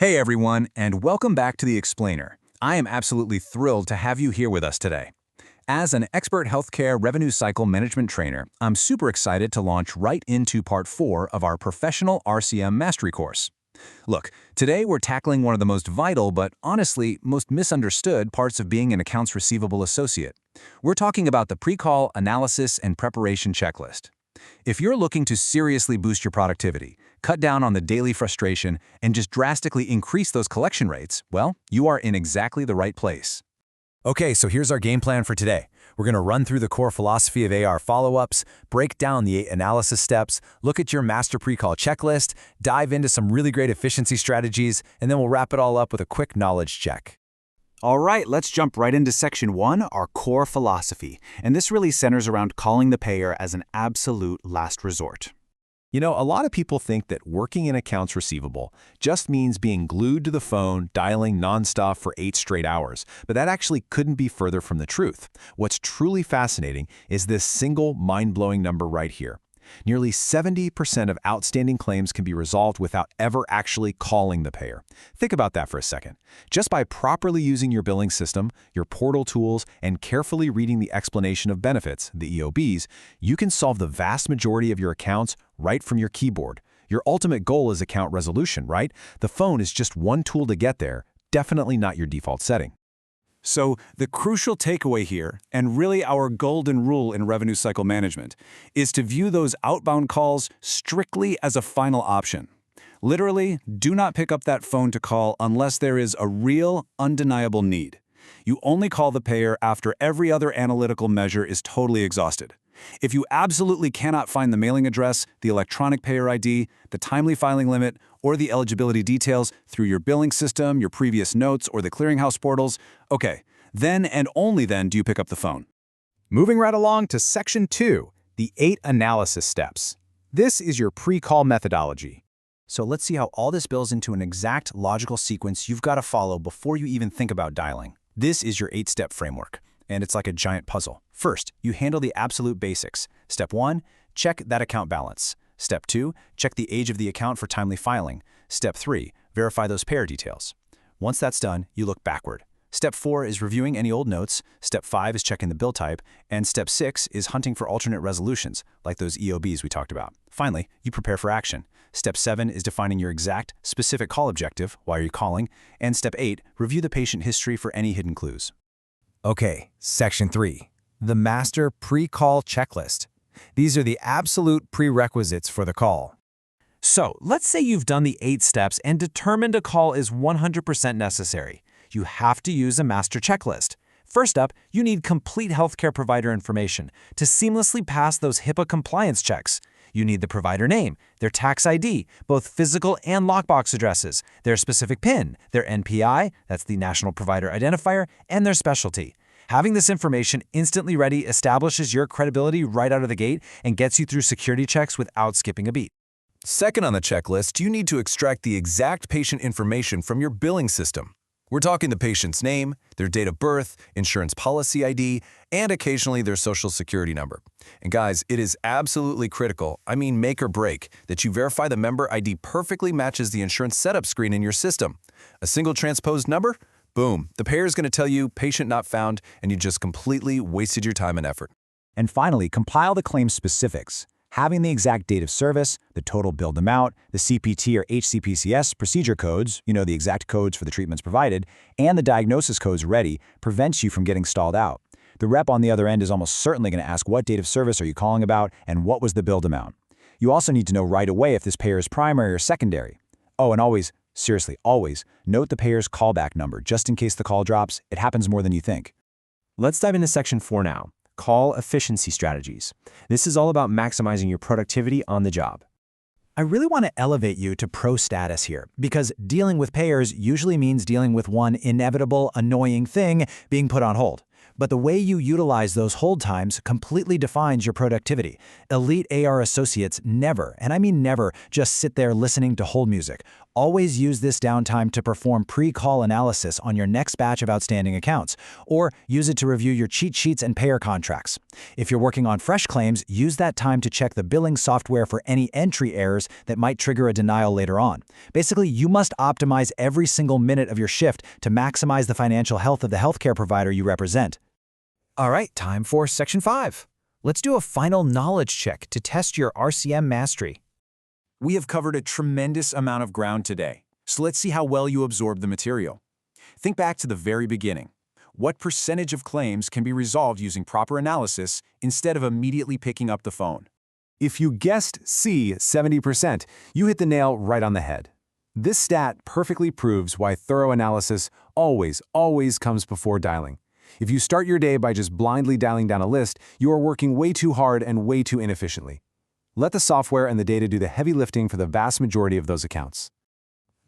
Hey everyone, and welcome back to The Explainer. I am absolutely thrilled to have you here with us today. As an expert healthcare revenue cycle management trainer, I'm super excited to launch right into part 4 of our professional RCM mastery course. Look, today we're tackling one of the most vital but honestly most misunderstood parts of being an accounts receivable associate. We're talking about the pre-call analysis and preparation checklist. If you're looking to seriously boost your productivity, cut down on the daily frustration, and just drastically increase those collection rates, well, you are in exactly the right place. Okay, so here's our game plan for today. We're going to run through the core philosophy of AR follow-ups, break down the 8 analysis steps, look at your master pre-call checklist, dive into some really great efficiency strategies, and then we'll wrap it all up with a quick knowledge check. All right, let's jump right into section 1, our core philosophy. And this really centers around calling the payer as an absolute last resort. You know, a lot of people think that working in accounts receivable just means being glued to the phone, dialing nonstop for 8 straight hours. But that actually couldn't be further from the truth. What's truly fascinating is this single mind-blowing number right here. Nearly 70% of outstanding claims can be resolved without ever actually calling the payer. Think about that for a second. Just by properly using your billing system, your portal tools, and carefully reading the explanation of benefits, the EOBs, you can solve the vast majority of your accounts right from your keyboard. Your ultimate goal is account resolution, right? The phone is just one tool to get there, definitely not your default setting. So the crucial takeaway here, and really our golden rule in revenue cycle management, is to view those outbound calls strictly as a final option. Literally, do not pick up that phone to call unless there is a real, undeniable need. You only call the payer after every other analytical measure is totally exhausted. If you absolutely cannot find the mailing address, the electronic payer ID, the timely filing limit, or the eligibility details through your billing system, your previous notes, or the clearinghouse portals, okay, then and only then do you pick up the phone. Moving right along to section 2, the 8 analysis steps. This is your pre-call methodology. So let's see how all this builds into an exact logical sequence you've got to follow before you even think about dialing. This is your 8-step framework, and it's like a giant puzzle. First, you handle the absolute basics. Step 1, check that account balance. Step 2, check the age of the account for timely filing. Step 3, verify those payer details. Once that's done, you look backward. Step 4 is reviewing any old notes. Step 5 is checking the bill type. And Step 6 is hunting for alternate resolutions, like those EOBs we talked about. Finally, you prepare for action. Step 7 is defining your exact, specific call objective, why are you calling. And Step 8, review the patient history for any hidden clues. Okay, section 3, the master pre-call checklist. These are the absolute prerequisites for the call. So, let's say you've done the 8 steps and determined a call is 100% necessary. You have to use a master checklist. First up, you need complete healthcare provider information to seamlessly pass those HIPAA compliance checks. You need the provider name, their tax ID, both physical and lockbox addresses, their specific PIN, their NPI, that's the National Provider Identifier, and their specialty. Having this information instantly ready establishes your credibility right out of the gate and gets you through security checks without skipping a beat. Second on the checklist, you need to extract the exact patient information from your billing system. We're talking the patient's name, their date of birth, insurance policy ID, and occasionally their social security number. And guys, it is absolutely critical, I mean make or break, that you verify the member ID perfectly matches the insurance setup screen in your system. A single transposed number? Boom, the payer is going to tell you patient not found, and you just completely wasted your time and effort. And finally, compile the claim specifics. Having the exact date of service, the total billed amount, the CPT or HCPCS procedure codes, you know, the exact codes for the treatments provided, and the diagnosis codes ready prevents you from getting stalled out. The rep on the other end is almost certainly going to ask what date of service are you calling about and what was the billed amount. You also need to know right away if this payer is primary or secondary. Oh, and always, seriously, always, note the payer's callback number just in case the call drops. It happens more than you think. Let's dive into section 4 now. Call efficiency strategies. This is all about maximizing your productivity on the job. I really want to elevate you to pro status here, because dealing with payers usually means dealing with one inevitable, annoying thing being put on hold. But the way you utilize those hold times completely defines your productivity. Elite AR associates never, and I mean never, just sit there listening to hold music. Always use this downtime to perform pre-call analysis on your next batch of outstanding accounts, or use it to review your cheat sheets and payer contracts. If you're working on fresh claims, use that time to check the billing software for any entry errors that might trigger a denial later on. Basically, you must optimize every single minute of your shift to maximize the financial health of the healthcare provider you represent. All right, time for Section 5. Let's do a final knowledge check to test your RCM mastery. We have covered a tremendous amount of ground today, so let's see how well you absorb the material. Think back to the very beginning. What percentage of claims can be resolved using proper analysis instead of immediately picking up the phone? If you guessed C, 70%, you hit the nail right on the head. This stat perfectly proves why thorough analysis always comes before dialing. If you start your day by just blindly dialing down a list, you are working way too hard and way too inefficiently. Let the software and the data do the heavy lifting for the vast majority of those accounts.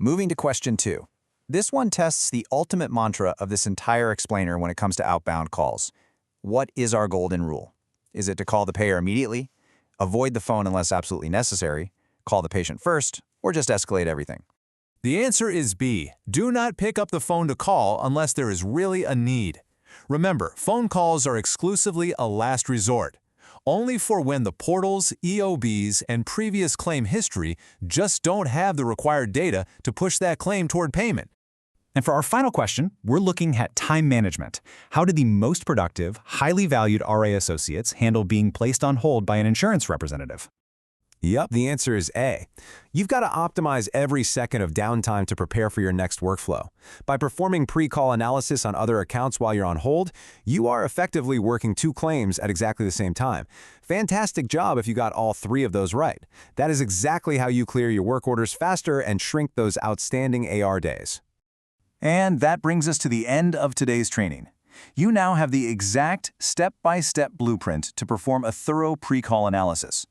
Moving to question 2. This one tests the ultimate mantra of this entire explainer when it comes to outbound calls. What is our golden rule? Is it to call the payer immediately, avoid the phone unless absolutely necessary, call the patient first, or just escalate everything? The answer is B. Do not pick up the phone to call unless there is really a need. Remember, phone calls are exclusively a last resort. Only for when the portals, EOBs, and previous claim history just don't have the required data to push that claim toward payment. And for our final question, we're looking at time management. How do the most productive, highly valued RA associates handle being placed on hold by an insurance representative? Yep, the answer is A. You've got to optimize every second of downtime to prepare for your next workflow. By performing pre-call analysis on other accounts while you're on hold, you are effectively working 2 claims at exactly the same time. Fantastic job if you got all 3 of those right. That is exactly how you clear your work orders faster and shrink those outstanding AR days. And that brings us to the end of today's training. You now have the exact step-by-step blueprint to perform a thorough pre-call analysis.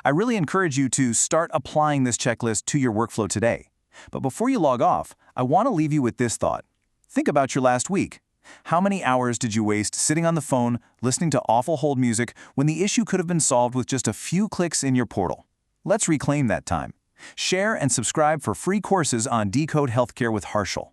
I really encourage you to start applying this checklist to your workflow today. But before you log off, I want to leave you with this thought. Think about your last week. How many hours did you waste sitting on the phone, listening to awful hold music, when the issue could have been solved with just a few clicks in your portal? Let's reclaim that time. Share and subscribe for free courses on Decode Healthcare with Harshal.